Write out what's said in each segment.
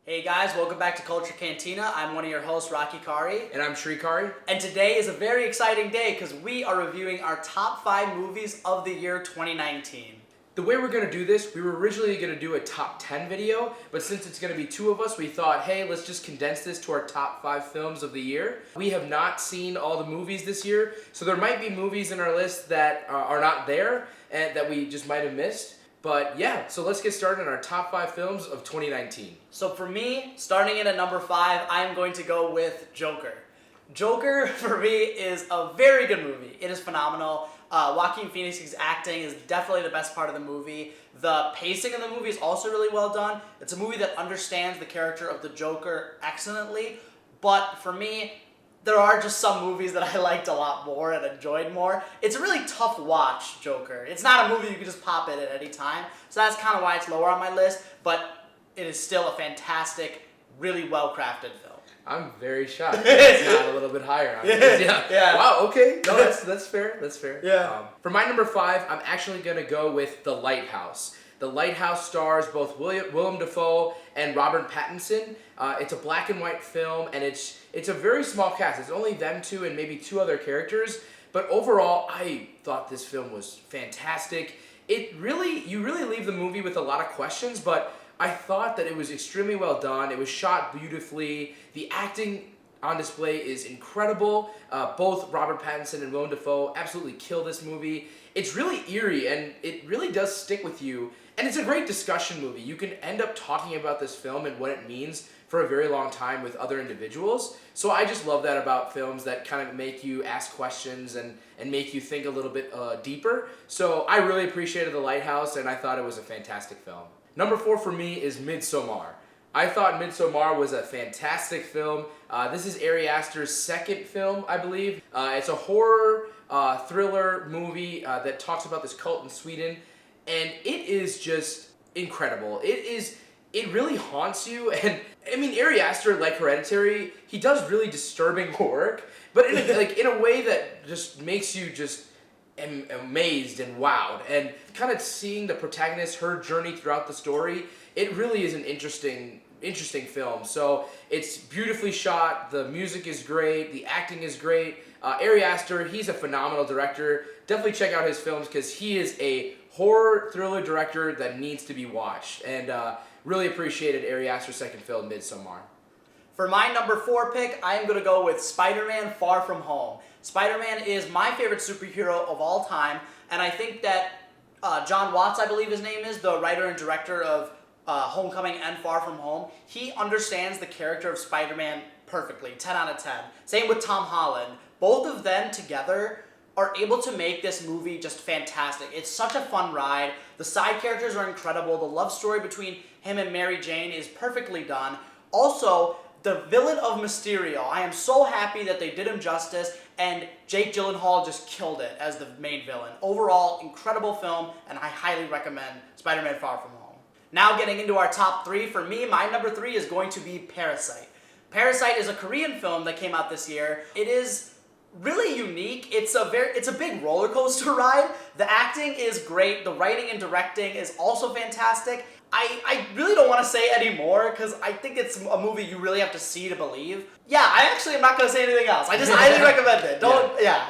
Hey guys, welcome back to Culture Cantina. I'm one of your hosts, Rocky Kari. And I'm Shrikari. And today is a very exciting day because we are reviewing our top 5 movies of the year 2019. The way we're going to do this, we were originally going to do a top 10 video, but since it's going to be two of us, we thought, hey, let's just condense this to our top 5 films of the year. We have not seen all the movies this year, so there might be movies in our list that are not there and that we just might have missed. But yeah, so let's get started on our top 5 films of 2019. So for me, starting in at number 5, I'm going to go with Joker. Joker, for me, is a very good movie. It is phenomenal. Joaquin Phoenix's acting is definitely the best part of the movie. The pacing of the movie is also really well done. It's a movie that understands the character of the Joker excellently. But for me, there are just some movies that I liked a lot more and enjoyed more. It's a really tough watch, Joker. It's not a movie you can just pop in at any time. So that's kind of why it's lower on my list. But it is still a fantastic, really well-crafted film. I'm very shocked. It's not a little bit higher on it. Yeah. Wow, okay. No, that's fair. That's fair. Yeah. For my number 5, I'm actually going to go with The Lighthouse. The Lighthouse stars both Willem Dafoe and Robert Pattinson. It's a black and white film, and it's a very small cast. It's only them two and maybe 2 other characters. But overall, I thought this film was fantastic. You really leave the movie with a lot of questions, but I thought that it was extremely well done. It was shot beautifully. The acting on display is incredible. Both Robert Pattinson and Willem Dafoe absolutely kill this movie. It's really eerie, and it really does stick with you. And it's a great discussion movie. You can end up talking about this film and what it means for a very long time with other individuals. So I just love that about films that kind of make you ask questions and make you think a little bit deeper. So I really appreciated The Lighthouse, and I thought it was a fantastic film. Number 4 for me is Midsommar. I thought Midsommar was a fantastic film. This is Ari Aster's second film, I believe. It's a horror thriller movie that talks about this cult in Sweden, and it is just incredible. It really haunts you, and I mean, Ari Aster, like Hereditary, he does really disturbing work, but in a way that just makes you just amazed and wowed, and kind of seeing the protagonist, her journey throughout the story, it really is an interesting film. So it's beautifully shot, the music is great, the acting is great. Ari Aster, he's a phenomenal director. Definitely check out his films because he is a horror thriller director that needs to be watched, and really appreciated Ari Aster's second film, Midsommar. For my number 4 pick, I am going to go with Spider-Man Far From Home. Spider-Man is my favorite superhero of all time, and I think that John Watts, I believe his name is, the writer and director of Homecoming and Far From Home, he understands the character of Spider-Man perfectly, 10 out of 10. Same with Tom Holland. Both of them together are able to make this movie just fantastic. It's such a fun ride. The side characters are incredible. The love story between him and Mary Jane is perfectly done. Also, the villain of Mysterio, I am so happy that they did him justice, and Jake Gyllenhaal just killed it as the main villain. Overall, incredible film, and I highly recommend Spider-Man Far From Home. Now getting into our top 3, for me, my number 3 is going to be Parasite. Parasite is a Korean film that came out this year. It is really unique. It's a big roller coaster ride. The acting is great. The writing and directing is also fantastic. I really don't want to say any more because I think it's a movie you really have to see to believe. Yeah, I actually am not going to say anything else. I just highly recommend it.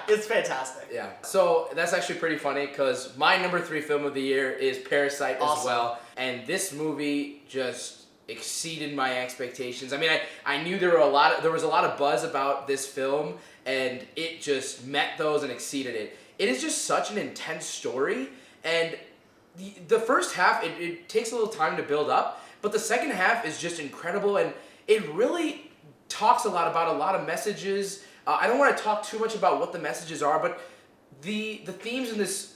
It's fantastic. Yeah, so that's actually pretty funny because my number 3 film of the year is Parasite as well, and this movie just exceeded my expectations. I mean, I knew there was a lot of buzz about this film, and it just met those and exceeded it. It is just such an intense story, and the first half, it takes a little time to build up, but the second half is just incredible, and it really talks a lot about a lot of messages. I don't want to talk too much about what the messages are, but the themes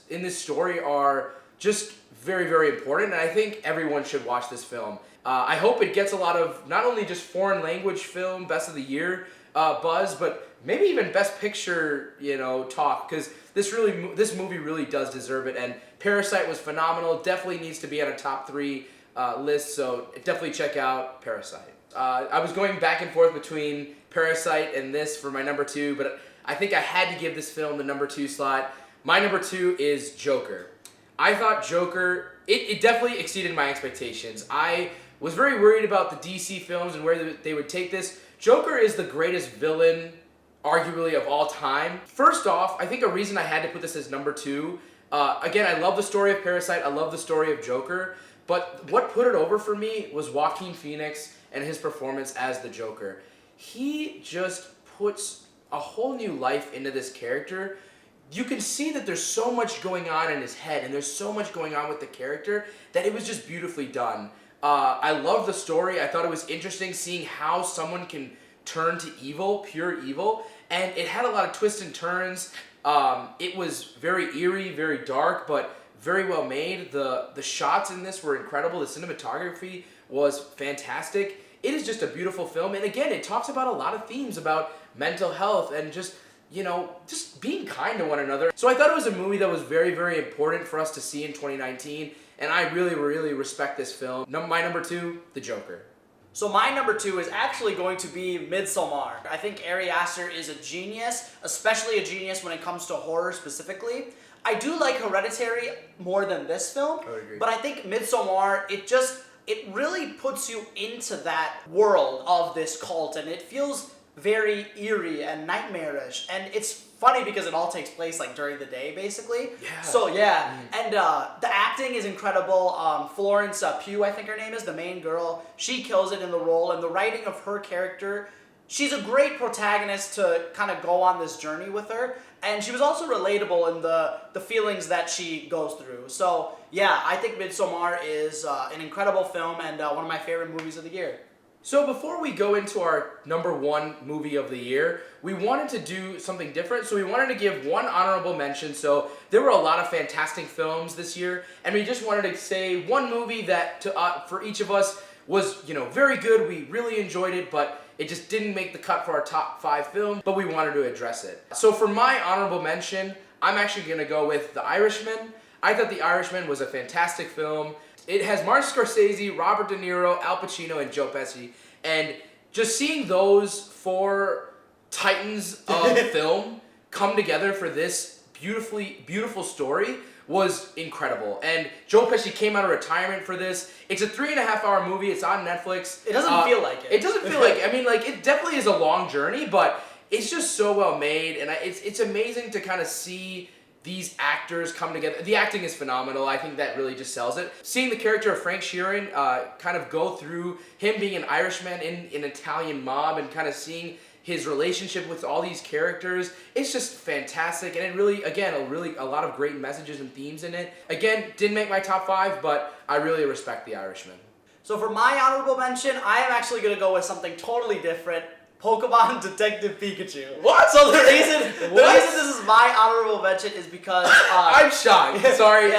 in this story are just very, very important, and I think everyone should watch this film. I hope it gets a lot of not only just foreign language film best of the year buzz, but maybe even best picture talk, because this movie really does deserve it. And Parasite was phenomenal. Definitely needs to be on a top 3 list. So definitely check out Parasite. I was going back and forth between Parasite and this for my number 2, but I think I had to give this film the number 2 slot. My number 2 is Joker. I thought Joker, it definitely exceeded my expectations. I was very worried about the DC films and where they would take this. Joker is the greatest villain, arguably, of all time. First off, I think a reason I had to put this as number 2, again, I love the story of Parasite, I love the story of Joker, but what put it over for me was Joaquin Phoenix and his performance as the Joker. He just puts a whole new life into this character. You can see that there's so much going on in his head and there's so much going on with the character that it was just beautifully done. I love the story. I thought it was interesting seeing how someone can turn to evil, pure evil, and it had a lot of twists and turns. It was very eerie, very dark, but very well made. The shots in this were incredible. The cinematography was fantastic. It is just a beautiful film, and again, it talks about a lot of themes about mental health and just being kind to one another. So I thought it was a movie that was very, very important for us to see in 2019, and I really, really respect this film. My number 2, The Joker. So my number 2 is actually going to be Midsommar. I think Ari Aster is a genius, especially a genius when it comes to horror specifically. I do like Hereditary more than this film, I would agree. but I think Midsommar, it really puts you into that world of this cult, and it feels very eerie and nightmarish, and it's funny because it all takes place like during the day basically. Yeah. So yeah, and the acting is incredible. Florence Pugh, I think her name is, the main girl, she kills it in the role, and the writing of her character, she's a great protagonist to kind of go on this journey with her, and she was also relatable in the feelings that she goes through. So yeah, I think Midsommar is an incredible film and one of my favorite movies of the year. So before we go into our number 1 movie of the year, we wanted to do something different. So we wanted to give one honorable mention. So there were a lot of fantastic films this year, and we just wanted to say one movie that for each of us was, very good. We really enjoyed it, but it just didn't make the cut for our top 5 films, but we wanted to address it. So for my honorable mention, I'm actually going to go with The Irishman. I thought The Irishman was a fantastic film. It has Martin Scorsese, Robert De Niro, Al Pacino, and Joe Pesci. And just seeing those 4 titans of film come together for this beautiful story was incredible. And Joe Pesci came out of retirement for this. It's a 3.5-hour movie. It's on Netflix. It doesn't feel like it. It doesn't feel like it. I mean, it definitely is a long journey, but it's just so well made. And it's amazing to kind of see these actors come together. The acting is phenomenal. I think that really just sells it. Seeing the character of Frank Sheeran kind of go through him being an Irishman in an Italian mob and kind of seeing his relationship with all these characters, it's just fantastic. And it really, again, a lot of great messages and themes in it. Again, didn't make my top 5, but I really respect The Irishman. So for my honorable mention, I am actually going to go with something totally different. Pokemon Detective Pikachu. What? So the reason this is my honorable mention is because I'm shocked. Sorry.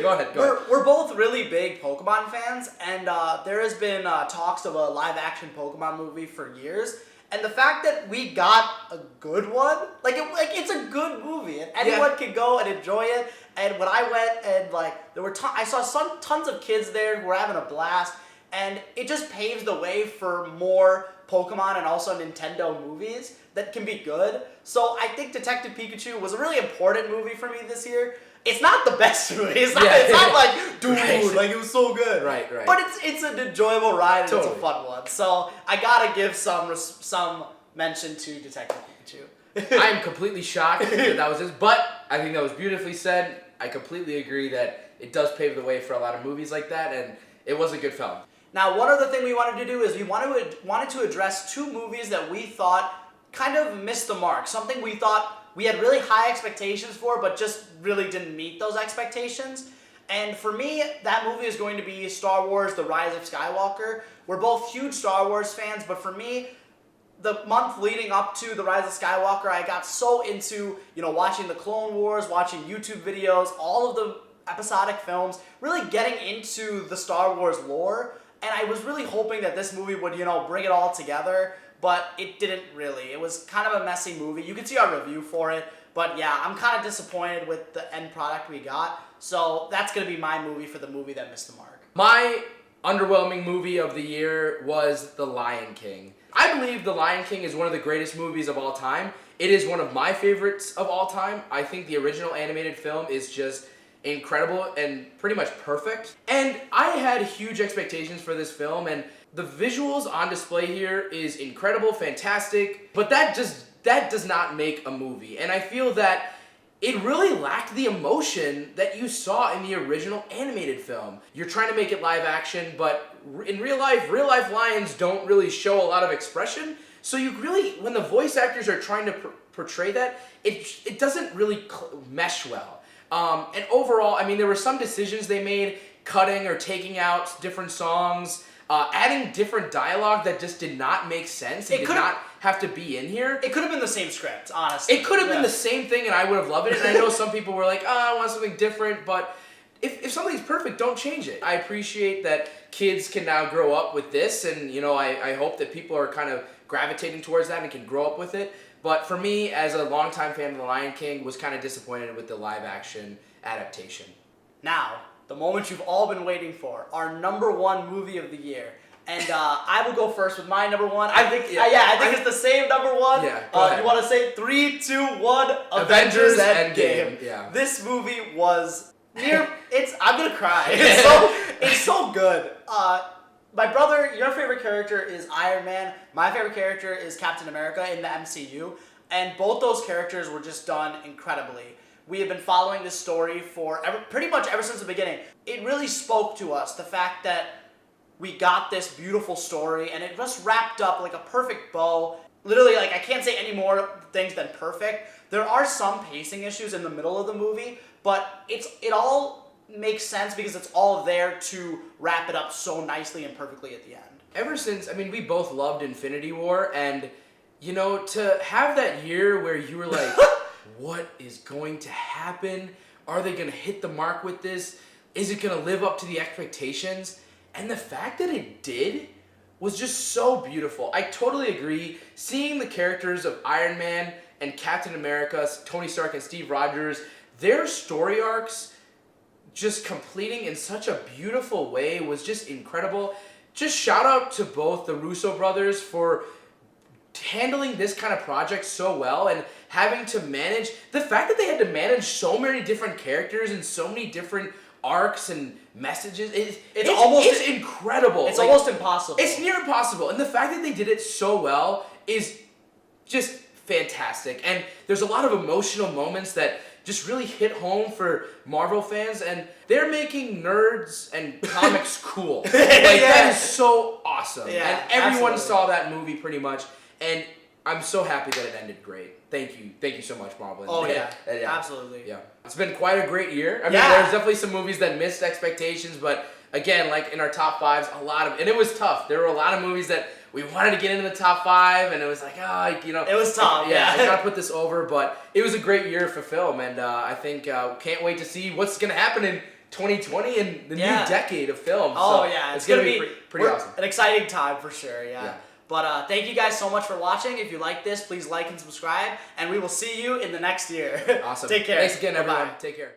Go ahead. We're both really big Pokemon fans, and there has been talks of a live-action Pokemon movie for years. And the fact that we got a good one, it's a good movie, and anyone can go and enjoy it. And when I went, and there were I saw tons of kids there who were having a blast, and it just paves the way for more Pokemon and also Nintendo movies that can be good. So I think Detective Pikachu was a really important movie for me this year. It's not the best movie. It's not like, dude, it was so good. Right. But it's an enjoyable ride and It's a fun one. So I gotta give some mention to Detective Pikachu. I am completely shocked that was this, but I think that was beautifully said. I completely agree that it does pave the way for a lot of movies like that, and it was a good film. Now, one other thing we wanted to do is we wanted to address 2 movies that we thought kind of missed the mark. Something we thought we had really high expectations for, but just really didn't meet those expectations. And for me, that movie is going to be Star Wars: The Rise of Skywalker. We're both huge Star Wars fans, but for me, the month leading up to The Rise of Skywalker, I got so into, watching the Clone Wars, watching YouTube videos, all of the episodic films, really getting into the Star Wars lore. And I was really hoping that this movie would, bring it all together, but it didn't really. It was kind of a messy movie. You can see our review for it, but yeah, I'm kind of disappointed with the end product we got. So that's going to be my movie for the movie that missed the mark. My underwhelming movie of the year was The Lion King. I believe The Lion King is one of the greatest movies of all time. It is one of my favorites of all time. I think the original animated film is just incredible and pretty much perfect. And I had huge expectations for this film, and the visuals on display here is incredible, fantastic, but that does not make a movie. And I feel that it really lacked the emotion that you saw in the original animated film. You're trying to make it live action, but in real life lions don't really show a lot of expression. So you really, when the voice actors are trying to portray that, it doesn't really mesh well. And overall, I mean, there were some decisions they made, cutting or taking out different songs, adding different dialogue that just did not make sense. It did not have to be in here. It could have been the same script, honestly. It could have been the same thing, and I would have loved it. And I know some people were like, I want something different, but if something's perfect, don't change it. I appreciate that kids can now grow up with this, and I hope that people are kind of gravitating towards that and can grow up with it. But for me, as a longtime fan of The Lion King, was kind of disappointed with the live-action adaptation. Now, the moment you've all been waiting for, our #1 movie of the year. And I will go first with my #1. I think it's the same #1. Yeah, go ahead. You want to say 3, 2, 1, Avengers Endgame. Yeah. This movie was I'm gonna cry. It's so good. My brother, your favorite character is Iron Man. My favorite character is Captain America in the MCU. And both those characters were just done incredibly. We have been following this story for pretty much ever since the beginning. It really spoke to us, the fact that we got this beautiful story, and it just wrapped up like a perfect bow. Literally, like, I can't say any more things than perfect. There are some pacing issues in the middle of the movie, but it all makes sense because it's all there to wrap it up so nicely and perfectly at the end. Ever since, I mean, we both loved Infinity War, and, to have that year where you were like, what is going to happen? Are they going to hit the mark with this? Is it going to live up to the expectations? And the fact that it did was just so beautiful. I totally agree. Seeing the characters of Iron Man and Captain America, Tony Stark and Steve Rogers, their story arcs just completing in such a beautiful way was just incredible. Just shout out to both the Russo brothers for handling this kind of project so well and having to manage the fact that they had to manage so many different characters and so many different arcs and messages. It's almost incredible. It's almost impossible. It's near impossible. And the fact that they did it so well is just fantastic. And there's a lot of emotional moments that just really hit home for Marvel fans, and they're making nerds and comics cool. That is so awesome. Yeah, and everyone absolutely. saw that movie pretty much, and I'm so happy that it ended great. Thank you so much, Marvel. Oh yeah, absolutely. Yeah, it's been quite a great year. I mean, Yeah. there's definitely some movies that missed expectations, but again, like in our top fives, and it was tough. There were a lot of movies that we wanted to get into the top 5, and it was like, It was tough. I gotta put this over, but it was a great year for film, and I think can't wait to see what's gonna happen in 2020 and the new decade of film. Oh So yeah, it's gonna be pretty awesome. An exciting time for sure. Yeah. But thank you guys so much for watching. If you like this, please like and subscribe, and we will see you in the next year. Awesome. Take care. Thanks again, everyone. Bye-bye. Take care.